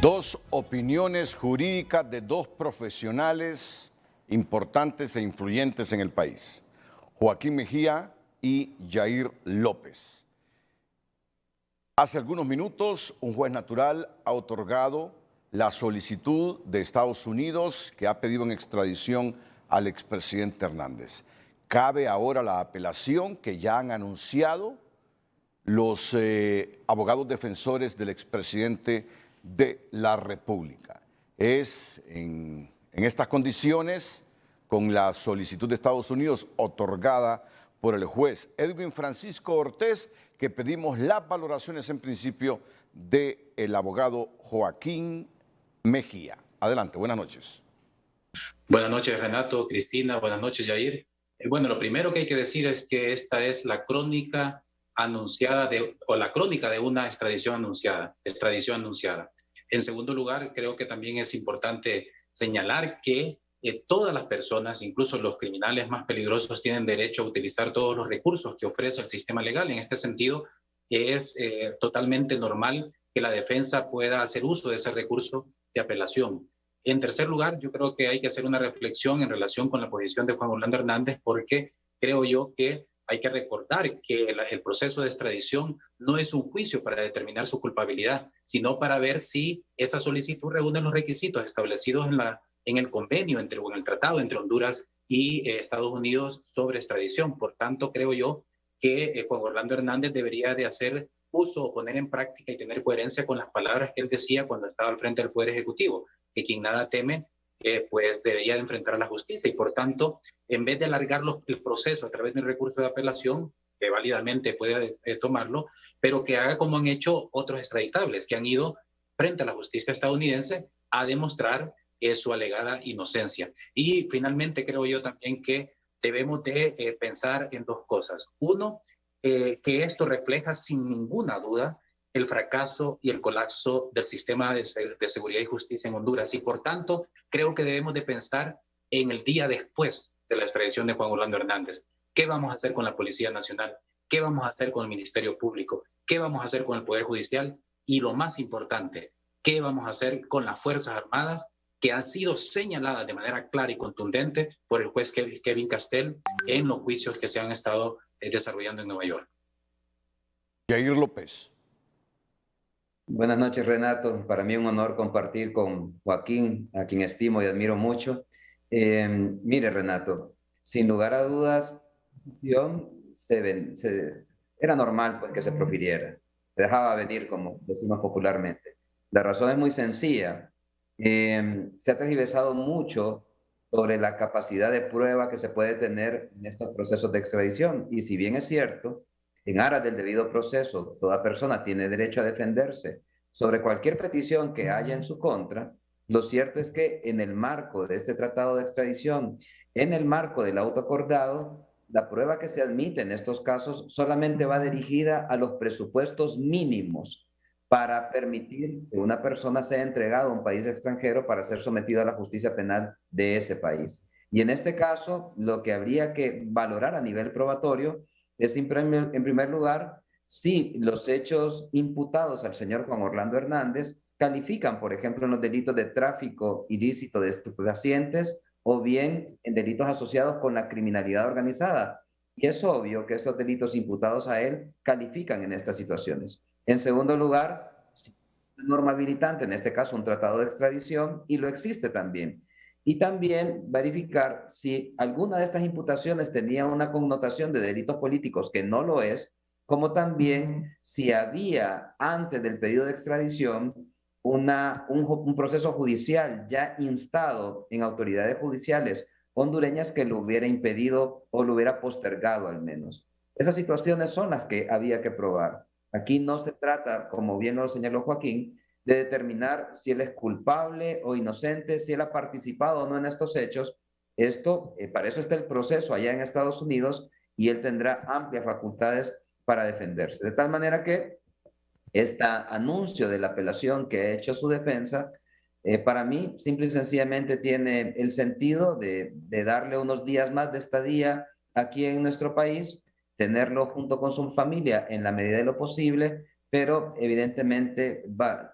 Dos opiniones jurídicas de dos profesionales importantes e influyentes en el país, Joaquín Mejía y Yair López. Hace algunos minutos, un juez natural ha otorgado la solicitud de Estados Unidos que ha pedido en extradición al expresidente Hernández. Cabe ahora la apelación que ya han anunciado los abogados defensores del expresidente de la República. Es en estas condiciones, con la solicitud de Estados Unidos otorgada por el juez Edwin Francisco Ortiz, que pedimos las valoraciones en principio del abogado Joaquín Mejía. Adelante, buenas noches. Buenas noches, Renato, Cristina, buenas noches, Yair. Bueno, lo primero que hay que decir es que esta es la crónica anunciada la crónica de una extradición anunciada. En segundo lugar, creo que también es importante señalar que todas las personas, incluso los criminales más peligrosos, tienen derecho a utilizar todos los recursos que ofrece el sistema legal. En este sentido, es totalmente normal que la defensa pueda hacer uso de ese recurso de apelación. En tercer lugar, yo creo que hay que hacer una reflexión en relación con la posición de Juan Orlando Hernández, porque creo yo que hay que recordar que el proceso de extradición no es un juicio para determinar su culpabilidad, sino para ver si esa solicitud reúne los requisitos establecidos en el convenio, en el tratado entre Honduras y Estados Unidos sobre extradición. Por tanto, creo yo que Juan Orlando Hernández debería de hacer uso o poner en práctica y tener coherencia con las palabras que él decía cuando estaba al frente del Poder Ejecutivo, que quien nada teme, pues debería de enfrentar a la justicia, y por tanto, en vez de alargar el proceso a través de un recurso de apelación, que válidamente puede tomarlo, pero que haga como han hecho otros extraditables, que han ido frente a la justicia estadounidense a demostrar su alegada inocencia. Y finalmente creo yo también que debemos de pensar en dos cosas. Uno, que esto refleja sin ninguna duda el fracaso y el colapso del sistema de seguridad y justicia en Honduras. Y por tanto, creo que debemos de pensar en el día después de la extradición de Juan Orlando Hernández. ¿Qué vamos a hacer con la Policía Nacional? ¿Qué vamos a hacer con el Ministerio Público? ¿Qué vamos a hacer con el Poder Judicial? Y lo más importante, ¿qué vamos a hacer con las Fuerzas Armadas que han sido señaladas de manera clara y contundente por el juez Kevin Castell en los juicios que se han estado desarrollando en Nueva York? Yair López. Buenas noches, Renato. Para mí es un honor compartir con Joaquín, a quien estimo y admiro mucho. Mire, Renato, sin lugar a dudas, era normal pues, que se profiriera. Se dejaba venir, como decimos popularmente. La razón es muy sencilla. Se ha tergiversado mucho sobre la capacidad de prueba que se puede tener en estos procesos de extradición. Y si bien es cierto, en aras del debido proceso, toda persona tiene derecho a defenderse sobre cualquier petición que haya en su contra. Lo cierto es que en el marco de este tratado de extradición, en el marco del auto acordado, la prueba que se admite en estos casos solamente va dirigida a los presupuestos mínimos para permitir que una persona sea entregada a un país extranjero para ser sometida a la justicia penal de ese país. Y en este caso, lo que habría que valorar a nivel probatorio es, en primer lugar, si los hechos imputados al señor Juan Orlando Hernández califican, por ejemplo, en los delitos de tráfico ilícito de estupefacientes o bien en delitos asociados con la criminalidad organizada. Y es obvio que estos delitos imputados a él califican en estas situaciones. En segundo lugar, si una norma habilitante, en este caso un tratado de extradición, y lo existe también. Y también verificar si alguna de estas imputaciones tenía una connotación de delitos políticos, que no lo es, como también si había antes del pedido de extradición un proceso judicial ya instado en autoridades judiciales hondureñas que lo hubiera impedido o lo hubiera postergado al menos. Esas situaciones son las que había que probar. Aquí no se trata, como bien lo señaló Joaquín, de determinar si él es culpable o inocente, si él ha participado o no en estos hechos. Para eso está el proceso allá en Estados Unidos y él tendrá amplias facultades para defenderse. De tal manera que este anuncio de la apelación que ha hecho su defensa, para mí, simple y sencillamente tiene el sentido de darle unos días más de estadía aquí en nuestro país, tenerlo junto con su familia en la medida de lo posible, pero evidentemente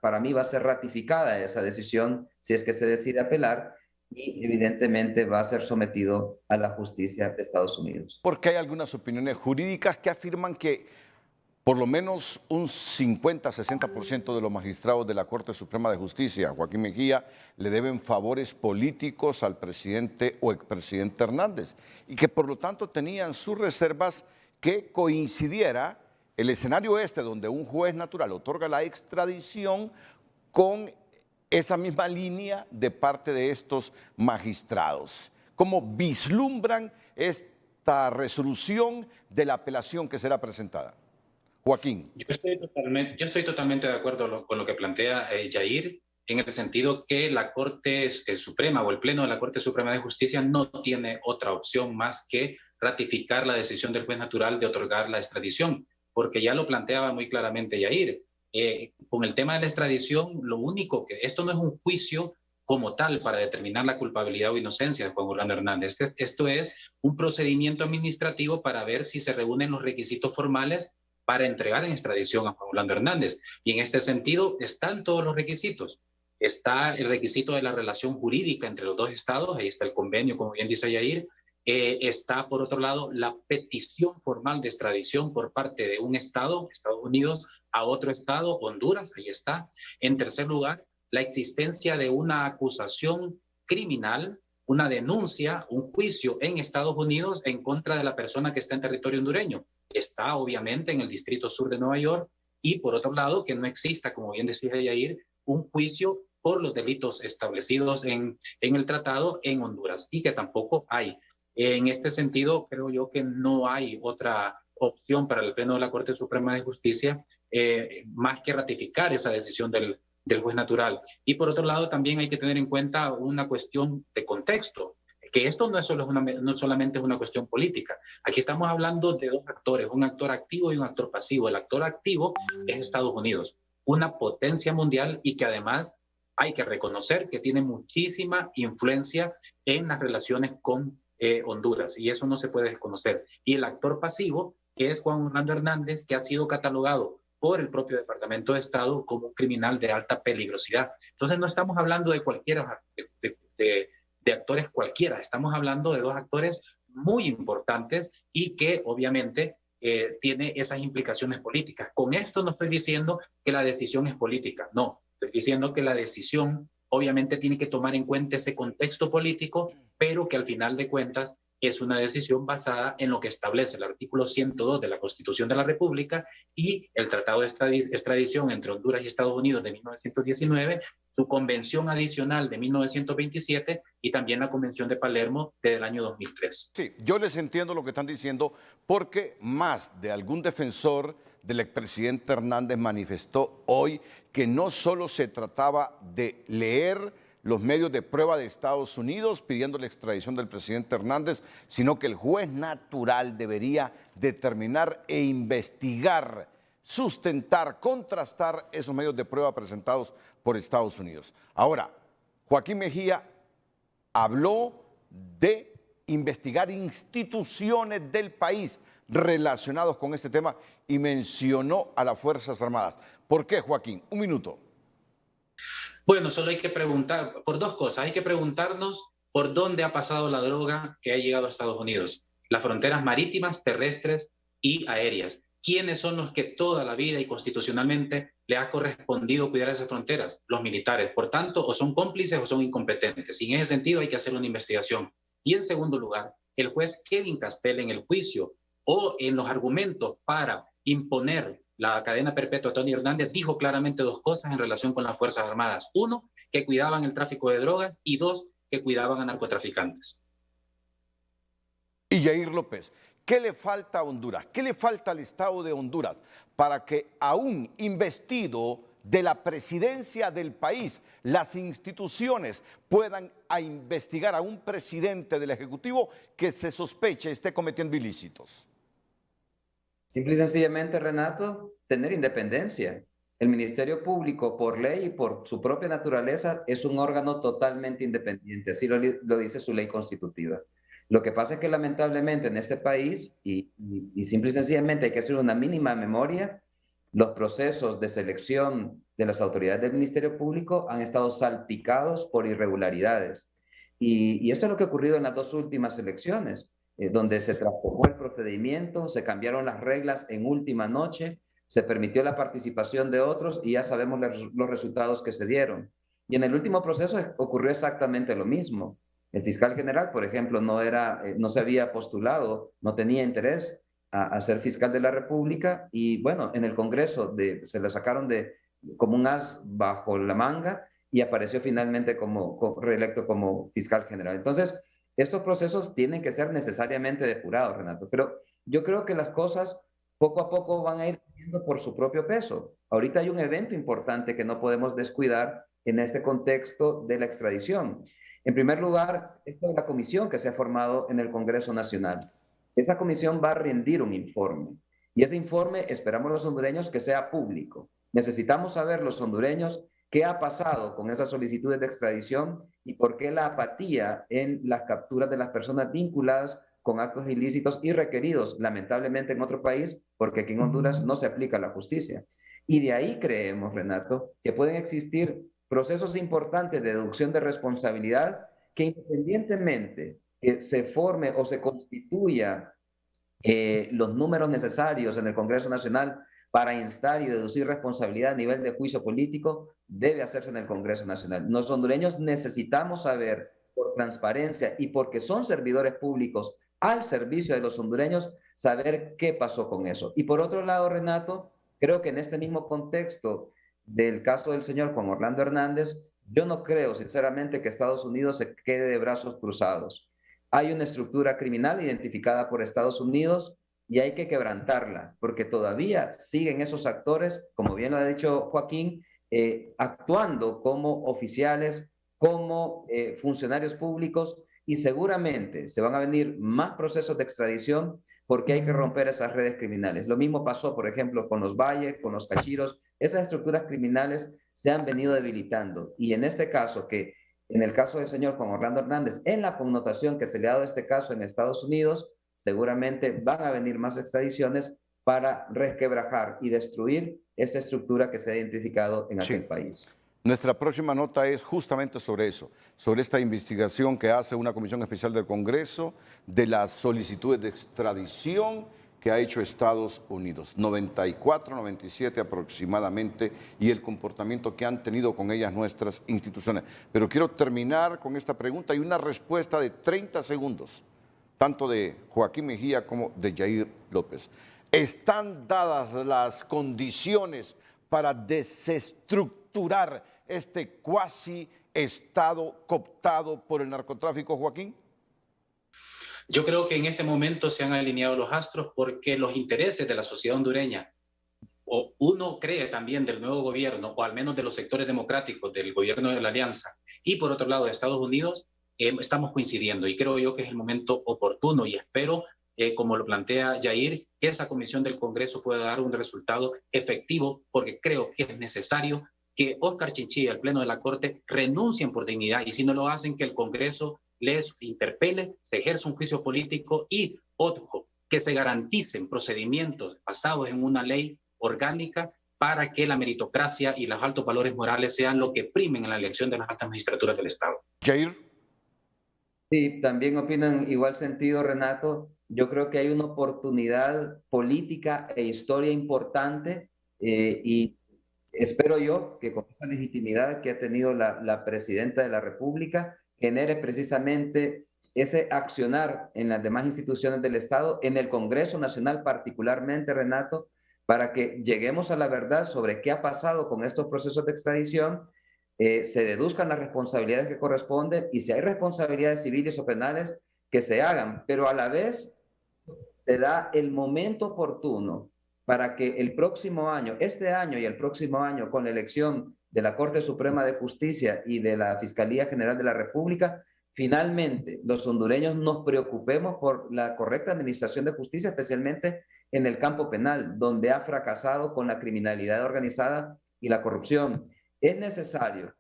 para mí va a ser ratificada esa decisión si es que se decide apelar y evidentemente va a ser sometido a la justicia de Estados Unidos. Porque hay algunas opiniones jurídicas que afirman que por lo menos un 50-60% de los magistrados de la Corte Suprema de Justicia, Joaquín Mejía, le deben favores políticos al presidente o expresidente Hernández y que por lo tanto tenían sus reservas que coincidiera el escenario este donde un juez natural otorga la extradición con esa misma línea de parte de estos magistrados. ¿Cómo vislumbran esta resolución de la apelación que será presentada? Joaquín. Yo estoy totalmente de acuerdo con lo que plantea Yair, en el sentido que la Corte Suprema o el Pleno de la Corte Suprema de Justicia no tiene otra opción más que ratificar la decisión del juez natural de otorgar la extradición, porque ya lo planteaba muy claramente Yair. Con el tema de la extradición, lo único que esto no es un juicio como tal para determinar la culpabilidad o inocencia de Juan Orlando Hernández. Esto es un procedimiento administrativo para ver si se reúnen los requisitos formales para entregar en extradición a Juan Orlando Hernández. Y en este sentido están todos los requisitos. Está el requisito de la relación jurídica entre los dos estados, ahí está el convenio, como bien dice Yair. Está, por otro lado, la petición formal de extradición por parte de un estado, Estados Unidos, a otro estado, Honduras, ahí está. En tercer lugar, la existencia de una acusación criminal, una denuncia, un juicio en Estados Unidos en contra de la persona que está en territorio hondureño. Está obviamente en el Distrito Sur de Nueva York y por otro lado que no exista, como bien decía Yair, un juicio por los delitos establecidos en el tratado en Honduras y que tampoco hay. En este sentido, creo yo que no hay otra opción para el Pleno de la Corte Suprema de Justicia más que ratificar esa decisión del juez natural. Y por otro lado, también hay que tener en cuenta una cuestión de contexto, que esto no solamente es una cuestión política. Aquí estamos hablando de dos actores, un actor activo y un actor pasivo. El actor activo es Estados Unidos, una potencia mundial y que además hay que reconocer que tiene muchísima influencia en las relaciones con Honduras, y eso no se puede desconocer. Y el actor pasivo es Juan Orlando Hernández, que ha sido catalogado por el propio Departamento de Estado como un criminal de alta peligrosidad. Entonces no estamos hablando de cualquiera, de actores cualquiera, estamos hablando de dos actores muy importantes y que obviamente tiene esas implicaciones políticas. Con esto no estoy diciendo que la decisión es política, no, estoy diciendo que la decisión obviamente tiene que tomar en cuenta ese contexto político, pero que al final de cuentas es una decisión basada en lo que establece el artículo 102 de la Constitución de la República y el Tratado de Extradición entre Honduras y Estados Unidos de 1919, su convención adicional de 1927 y también la Convención de Palermo del año 2003. Sí, yo les entiendo lo que están diciendo porque más de algún defensor del expresidente Hernández manifestó hoy que no solo se trataba de leer los medios de prueba de Estados Unidos pidiendo la extradición del presidente Hernández, sino que el juez natural debería determinar e investigar, sustentar, contrastar esos medios de prueba presentados por Estados Unidos. Ahora, Joaquín Mejía habló de investigar instituciones del país relacionados con este tema y mencionó a las Fuerzas Armadas. ¿Por qué, Joaquín? Un minuto. Bueno, solo hay que preguntar por dos cosas. Hay que preguntarnos por dónde ha pasado la droga que ha llegado a Estados Unidos. Las fronteras marítimas, terrestres y aéreas. ¿Quiénes son los que toda la vida y constitucionalmente le ha correspondido cuidar esas fronteras? Los militares. Por tanto, o son cómplices o son incompetentes. Y en ese sentido hay que hacer una investigación. Y en segundo lugar, el juez Kevin Castel en el juicio o en los argumentos para imponer la cadena perpetua a Tony Hernández dijo claramente dos cosas en relación con las Fuerzas Armadas. Uno, que cuidaban el tráfico de drogas y dos, que cuidaban a narcotraficantes. Y Yair López, ¿qué le falta a Honduras? ¿Qué le falta al Estado de Honduras para que aún investido de la presidencia del país, las instituciones puedan investigar a un presidente del Ejecutivo que se sospeche esté cometiendo ilícitos? Simple y sencillamente, Renato, tener independencia. El Ministerio Público, por ley y por su propia naturaleza, es un órgano totalmente independiente, así lo dice su ley constitutiva. Lo que pasa es que lamentablemente en este país, y simple y sencillamente hay que hacer una mínima memoria, los procesos de selección de las autoridades del Ministerio Público han estado salpicados por irregularidades. Y esto es lo que ha ocurrido en las dos últimas elecciones, donde se transformó el procedimiento, se cambiaron las reglas en última noche, se permitió la participación de otros y ya sabemos los resultados que se dieron. Y en el último proceso ocurrió exactamente lo mismo. El fiscal general, por ejemplo, no se había postulado, no tenía interés a ser fiscal de la República y bueno, en el Congreso se le sacaron como un as bajo la manga y apareció finalmente reelecto como fiscal general. Entonces, estos procesos tienen que ser necesariamente depurados, Renato, pero yo creo que las cosas poco a poco van a ir teniendo por su propio peso. Ahorita hay un evento importante que no podemos descuidar en este contexto de la extradición. En primer lugar, esta es la comisión que se ha formado en el Congreso Nacional. Esa comisión va a rendir un informe y ese informe esperamos los hondureños que sea público. Necesitamos saber los hondureños qué ha pasado con esas solicitudes de extradición y por qué la apatía en las capturas de las personas vinculadas con actos ilícitos y requeridos, lamentablemente en otro país, porque aquí en Honduras no se aplica la justicia. Y de ahí creemos, Renato, que pueden existir procesos importantes de deducción de responsabilidad que independientemente que se forme o se constituya los números necesarios en el Congreso Nacional para instar y deducir responsabilidad a nivel de juicio político, debe hacerse en el Congreso Nacional. Los hondureños necesitamos saber, por transparencia y porque son servidores públicos al servicio de los hondureños, saber qué pasó con eso. Y por otro lado, Renato, creo que en este mismo contexto del caso del señor Juan Orlando Hernández, yo no creo sinceramente que Estados Unidos se quede de brazos cruzados. Hay una estructura criminal identificada por Estados Unidos y hay que quebrantarla, porque todavía siguen esos actores, como bien lo ha dicho Joaquín, actuando como oficiales, como funcionarios públicos, y seguramente se van a venir más procesos de extradición porque hay que romper esas redes criminales. Lo mismo pasó, por ejemplo, con los Valle, con los Cachiros. Esas estructuras criminales se han venido debilitando. Y en este caso, en el caso del señor Juan Orlando Hernández, en la connotación que se le ha dado a este caso en Estados Unidos, seguramente van a venir más extradiciones para resquebrajar y destruir esta estructura que se ha identificado en aquel país. Nuestra próxima nota es justamente sobre eso, sobre esta investigación que hace una comisión especial del Congreso de las solicitudes de extradición que ha hecho Estados Unidos, 94, 97 aproximadamente, y el comportamiento que han tenido con ellas nuestras instituciones. Pero quiero terminar con esta pregunta y una respuesta de 30 segundos, tanto de Joaquín Mejía como de Yair López. ¿Están dadas las condiciones para desestructurar este cuasi Estado cooptado por el narcotráfico, Joaquín? Yo creo que en este momento se han alineado los astros porque los intereses de la sociedad hondureña, o uno cree también del nuevo gobierno, o al menos de los sectores democráticos del gobierno de la Alianza, y por otro lado de Estados Unidos, estamos coincidiendo y creo yo que es el momento oportuno y espero, como lo plantea Yair, que esa comisión del Congreso pueda dar un resultado efectivo porque creo que es necesario que Óscar Chinchilla, el Pleno de la Corte, renuncien por dignidad y si no lo hacen, que el Congreso les interpele, se ejerza un juicio político y, ojo, que se garanticen procedimientos basados en una ley orgánica para que la meritocracia y los altos valores morales sean lo que primen en la elección de las altas magistraturas del Estado. Jair. Sí, también opino en igual sentido, Renato. Yo creo que hay una oportunidad política e historia importante y espero yo que con esa legitimidad que ha tenido la presidenta de la República genere precisamente ese accionar en las demás instituciones del Estado, en el Congreso Nacional particularmente, Renato, para que lleguemos a la verdad sobre qué ha pasado con estos procesos de extradición, se deduzcan las responsabilidades que corresponden y si hay responsabilidades civiles o penales, que se hagan, pero a la vez se da el momento oportuno para que el próximo año, este año y el próximo año, con la elección de la Corte Suprema de Justicia y de la Fiscalía General de la República, finalmente los hondureños nos preocupemos por la correcta administración de justicia, especialmente en el campo penal, donde ha fracasado con la criminalidad organizada y la corrupción. Es necesario que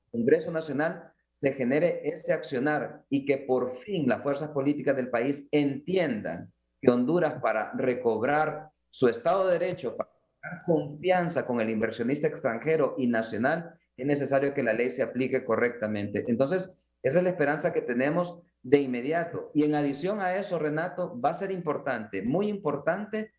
el Congreso Nacional se genere ese accionar y que por fin las fuerzas políticas del país entiendan que Honduras, para recobrar su Estado de Derecho, para confianza con el inversionista extranjero y nacional, es necesario que la ley se aplique correctamente. Entonces, esa es la esperanza que tenemos de inmediato. Y en adición a eso, Renato, va a ser importante, muy importante,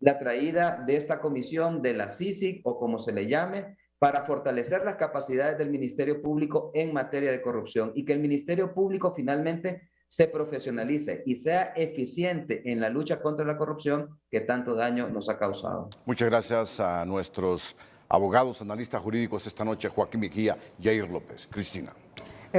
la traída de esta comisión de la CICIG o como se le llame, para fortalecer las capacidades del Ministerio Público en materia de corrupción y que el Ministerio Público finalmente se profesionalice y sea eficiente en la lucha contra la corrupción que tanto daño nos ha causado. Muchas gracias a nuestros abogados, analistas jurídicos esta noche, Joaquín Mejía, Yair López. Cristina.